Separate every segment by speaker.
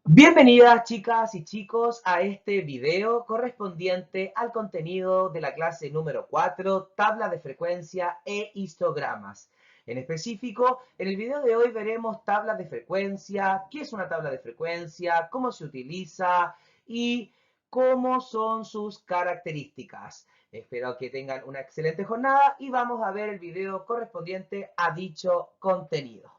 Speaker 1: Bienvenidas chicas y chicos a este video correspondiente al contenido de la clase número 4, tabla de frecuencia e histogramas. En específico, en el video de hoy veremos tablas de frecuencia, qué es una tabla de frecuencia, cómo se utiliza y cómo son sus características. Espero que tengan una excelente jornada y vamos a ver el video correspondiente a dicho contenido.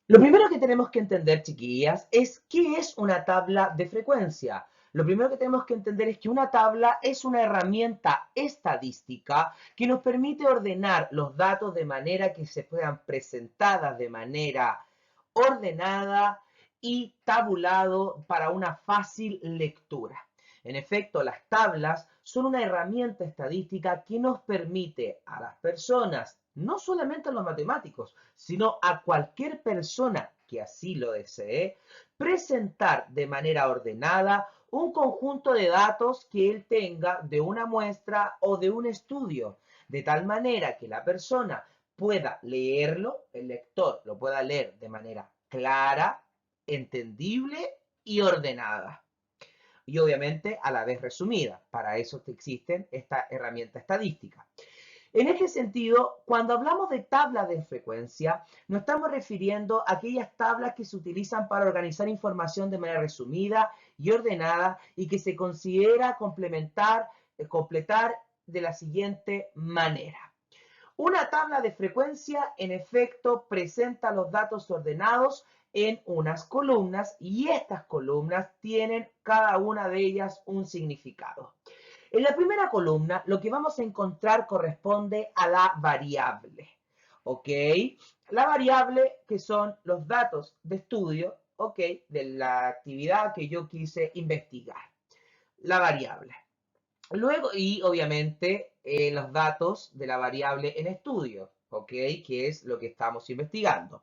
Speaker 1: Lo primero que tenemos que entender, chiquillas, es qué es una tabla de frecuencia. Lo primero que tenemos que entender es que una tabla es una herramienta estadística que nos permite ordenar los datos de manera que se puedan presentadas de manera ordenada y tabulado para una fácil lectura. En efecto, las tablas son una herramienta estadística que nos permite a las personas, no solamente a los matemáticos, sino a cualquier persona que así lo desee, presentar de manera ordenada un conjunto de datos que él tenga de una muestra o de un estudio, de tal manera que la persona pueda leerlo, el lector lo pueda leer de manera clara, entendible y ordenada. Y obviamente a la vez resumida. Para eso existen esta herramienta estadística. En este sentido, cuando hablamos de tabla de frecuencia, nos estamos refiriendo a aquellas tablas que se utilizan para organizar información de manera resumida y ordenada y que se considera completar de la siguiente manera. Una tabla de frecuencia, en efecto, presenta los datos ordenados en unas columnas y estas columnas tienen cada una de ellas un significado. En la primera columna, lo que vamos a encontrar corresponde a la variable. ¿Ok? La variable que son los datos de estudio, ¿ok? De la actividad que yo quise investigar. La variable. Luego, y obviamente los datos de la variable en estudio, ¿ok? Que es lo que estamos investigando.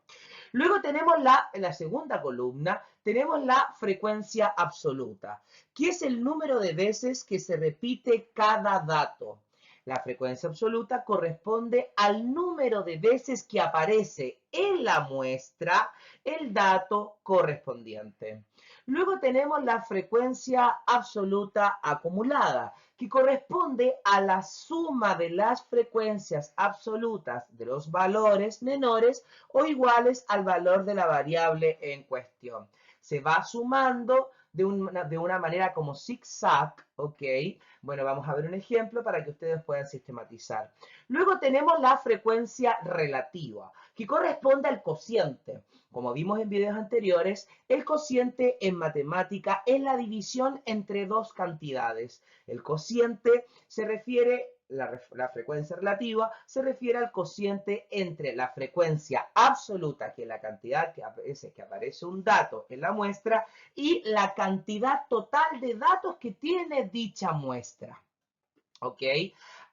Speaker 1: Luego tenemos en la segunda columna, tenemos la frecuencia absoluta, que es el número de veces que se repite cada dato. La frecuencia absoluta corresponde al número de veces que aparece en la muestra el dato correspondiente. Luego tenemos la frecuencia absoluta acumulada, que corresponde a la suma de las frecuencias absolutas de los valores menores o iguales al valor de la variable en cuestión. Se va sumando de una manera como zigzag, ¿ok? Bueno, vamos a ver un ejemplo para que ustedes puedan sistematizar. Luego tenemos la frecuencia relativa, que corresponde al cociente. Como vimos en videos anteriores, el cociente en matemática es la división entre dos cantidades. El cociente se refiere, la frecuencia relativa, se refiere al cociente entre la frecuencia absoluta, que es la cantidad que aparece un dato en la muestra, y la cantidad total de datos que tiene dicha muestra. ¿Ok?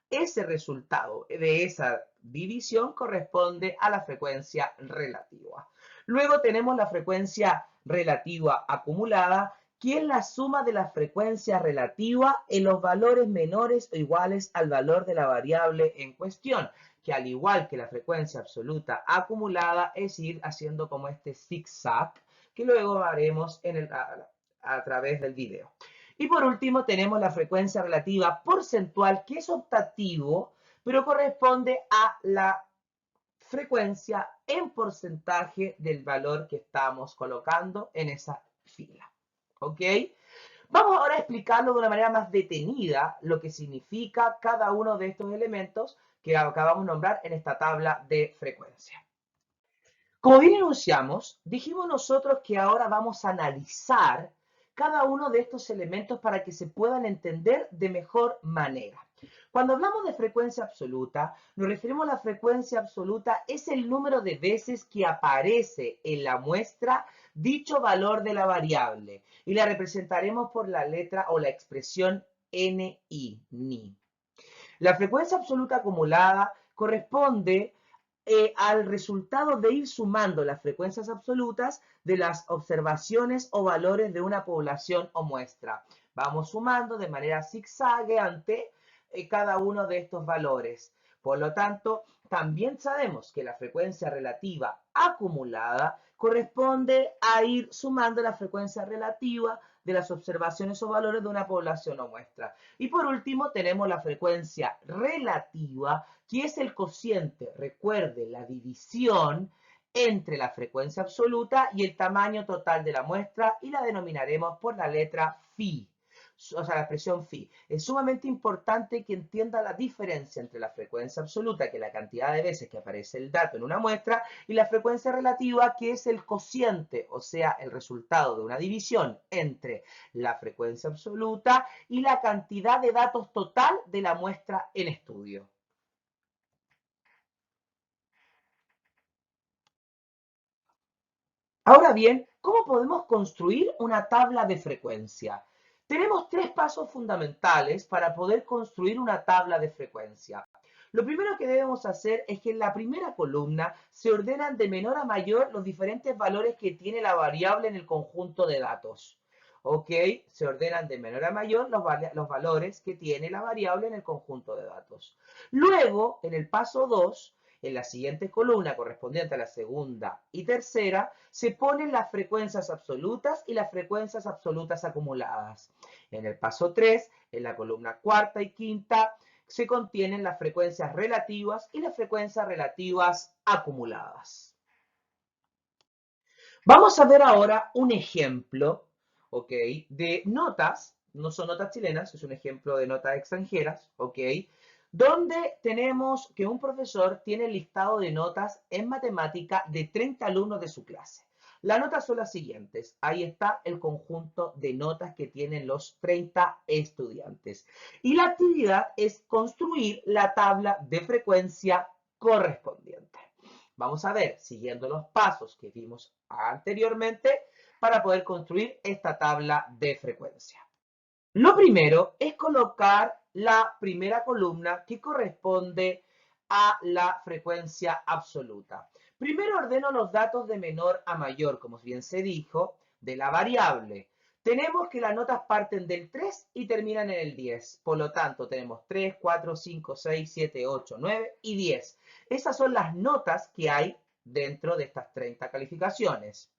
Speaker 1: Ese resultado de esa división corresponde a la frecuencia relativa. Luego tenemos la frecuencia relativa acumulada, que es la suma de la frecuencia relativa en los valores menores o iguales al valor de la variable en cuestión, que al igual que la frecuencia absoluta acumulada, es ir haciendo como este zigzag, que luego haremos a través del video. Y por último tenemos la frecuencia relativa porcentual, que es optativo, pero corresponde a la frecuencia en porcentaje del valor que estamos colocando en esa fila. ¿Ok? Vamos ahora a explicarlo de una manera más detenida, lo que significa cada uno de estos elementos que acabamos de nombrar en esta tabla de frecuencia. Como bien enunciamos, dijimos nosotros que ahora vamos a analizar cada uno de estos elementos para que se puedan entender de mejor manera. Cuando hablamos de frecuencia absoluta, nos referimos a la frecuencia absoluta, es el número de veces que aparece en la muestra dicho valor de la variable y la representaremos por la letra o la expresión ni. La frecuencia absoluta acumulada corresponde al resultado de ir sumando las frecuencias absolutas de las observaciones o valores de una población o muestra. Vamos sumando de manera zigzagueante cada uno de estos valores. Por lo tanto, también sabemos que la frecuencia relativa acumulada corresponde a ir sumando la frecuencia relativa de las observaciones o valores de una población o muestra. Y por último tenemos la frecuencia relativa, que es el cociente, recuerde, la división entre la frecuencia absoluta y el tamaño total de la muestra, y la denominaremos por la letra phi, o sea, la expresión phi. Es sumamente importante que entienda la diferencia entre la frecuencia absoluta, que es la cantidad de veces que aparece el dato en una muestra, y la frecuencia relativa, que es el cociente, o sea, el resultado de una división entre la frecuencia absoluta y la cantidad de datos total de la muestra en estudio. Ahora bien, ¿cómo podemos construir una tabla de frecuencia? Tenemos tres pasos fundamentales para poder construir una tabla de frecuencia. Lo primero que debemos hacer es que en la primera columna se ordenan de menor a mayor los diferentes valores que tiene la variable en el conjunto de datos. ¿Ok? Se ordenan de menor a mayor los valores que tiene la variable en el conjunto de datos. Luego, en el paso 2, en la siguiente columna correspondiente a la segunda y tercera, se ponen las frecuencias absolutas y las frecuencias absolutas acumuladas. En el paso 3, en la columna cuarta y quinta, se contienen las frecuencias relativas y las frecuencias relativas acumuladas. Vamos a ver ahora un ejemplo, ¿ok? De notas, no son notas chilenas, es un ejemplo de notas extranjeras, ¿ok? Donde tenemos que un profesor tiene el listado de notas en matemática de 30 alumnos de su clase. Las notas son las siguientes. Ahí está el conjunto de notas que tienen los 30 estudiantes. Y la actividad es construir la tabla de frecuencia correspondiente. Vamos a ver, siguiendo los pasos que vimos anteriormente, para poder construir esta tabla de frecuencia. Lo primero es colocar la primera columna que corresponde a la frecuencia absoluta. Primero ordeno los datos de menor a mayor, como bien se dijo, de la variable. Tenemos que las notas parten del 3 y terminan en el 10. Por lo tanto, tenemos 3, 4, 5, 6, 7, 8, 9 y 10. Esas son las notas que hay dentro de estas 30 calificaciones.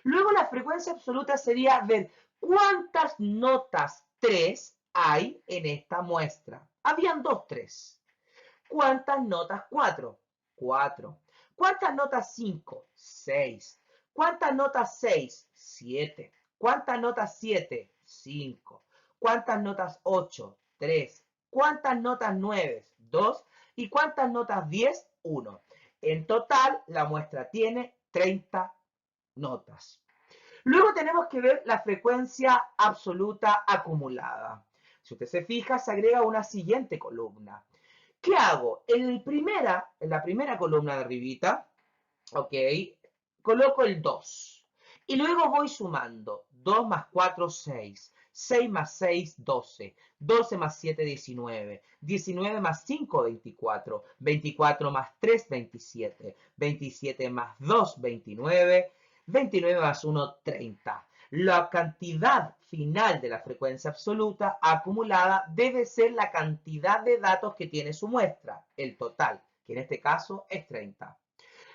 Speaker 1: Luego la frecuencia absoluta sería ver cuántas notas 3 hay en esta muestra. Habían dos 3. ¿Cuántas notas 4? 4. ¿Cuántas notas 5? 6. ¿Cuántas notas 6? 7. ¿Cuántas notas 7? 5. ¿Cuántas notas 8? 3. ¿Cuántas notas 9? 2. ¿Y cuántas notas 10? 1. En total, la muestra tiene 30 notas. Luego tenemos que ver la frecuencia absoluta acumulada. Si usted se fija, se agrega una siguiente columna. ¿Qué hago? En la primera columna de arribita, ok, coloco el 2. Y luego voy sumando. 2 más 4, 6. 6 más 6, 12. 12 más 7, 19. 19 más 5, 24. 24 más 3, 27. 27 más 2, 29. 29 más 1, 30. La cantidad final de la frecuencia absoluta acumulada debe ser la cantidad de datos que tiene su muestra, el total, que en este caso es 30.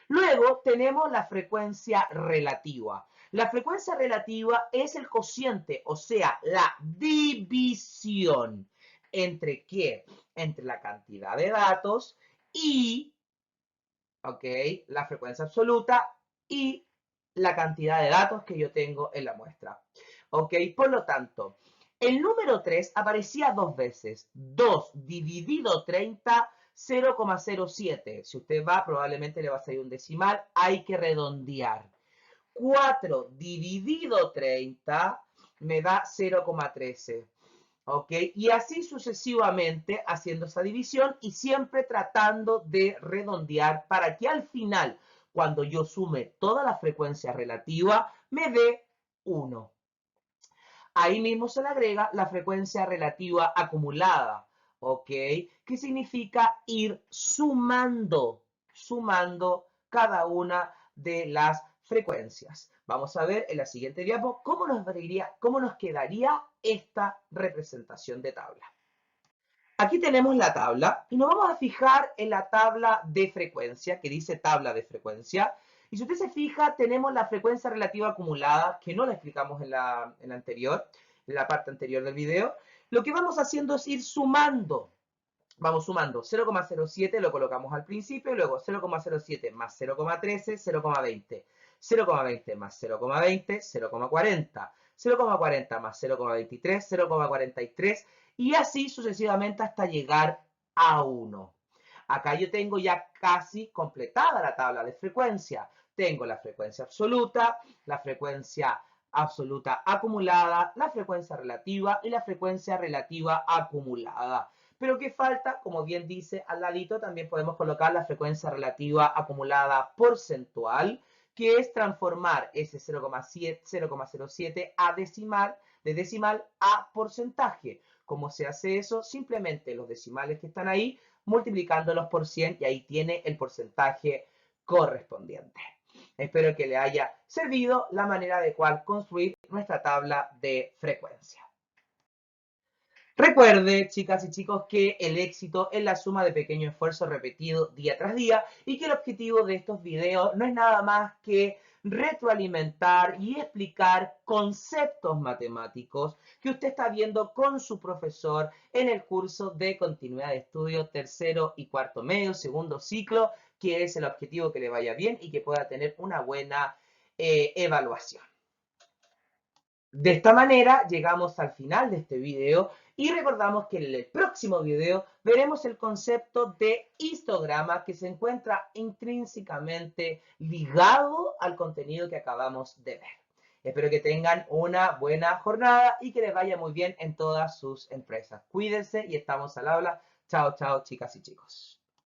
Speaker 1: Luego tenemos la frecuencia relativa. La frecuencia relativa es el cociente, o sea, la división. ¿Entre qué? Entre la cantidad de datos y, ¿ok? La frecuencia absoluta y la cantidad de datos que yo tengo en la muestra. ¿Ok? Por lo tanto, el número 3 aparecía dos veces. 2 dividido 30, 0,07. Si usted va, probablemente le va a salir un decimal. Hay que redondear. 4 dividido 30 me da 0,13. ¿Ok? Y así sucesivamente haciendo esa división y siempre tratando de redondear para que al final, cuando yo sume toda la frecuencia relativa, me dé 1. Ahí mismo se le agrega la frecuencia relativa acumulada, ¿ok? Que significa ir sumando cada una de las frecuencias. Vamos a ver en la siguiente diapo cómo nos quedaría esta representación de tabla. Aquí tenemos la tabla y nos vamos a fijar en la tabla de frecuencia, que dice tabla de frecuencia, Y si usted se fija, tenemos la frecuencia relativa acumulada, que no la explicamos en la parte anterior del video. Lo que vamos haciendo es ir sumando. Vamos sumando 0,07, lo colocamos al principio, luego 0,07 más 0,13, 0,20. 0,20 más 0,20, 0,40. 0,40 más 0,23, 0,43 y así sucesivamente hasta llegar a 1. Acá yo tengo ya casi completada la tabla de frecuencia. Tengo la frecuencia absoluta acumulada, la frecuencia relativa y la frecuencia relativa acumulada. Pero ¿qué falta? Como bien dice al ladito, también podemos colocar la frecuencia relativa acumulada porcentual, que es transformar ese 0,07 a decimal, de decimal a porcentaje. ¿Cómo se hace eso? Simplemente los decimales que están ahí, multiplicándolos por 100 y ahí tiene el porcentaje correspondiente. Espero que le haya servido la manera de cual construir nuestra tabla de frecuencia. Recuerde, chicas y chicos, que el éxito es la suma de pequeños esfuerzos repetidos día tras día y que el objetivo de estos videos no es nada más que retroalimentar y explicar conceptos matemáticos que usted está viendo con su profesor en el curso de continuidad de estudio tercero y cuarto medio, segundo ciclo, que es el objetivo que le vaya bien y que pueda tener una buena evaluación. De esta manera llegamos al final de este video y recordamos que en el próximo video veremos el concepto de histograma que se encuentra intrínsecamente ligado al contenido que acabamos de ver. Espero que tengan una buena jornada y que les vaya muy bien en todas sus empresas. Cuídense y estamos al habla. Chao, chao, chicas y chicos.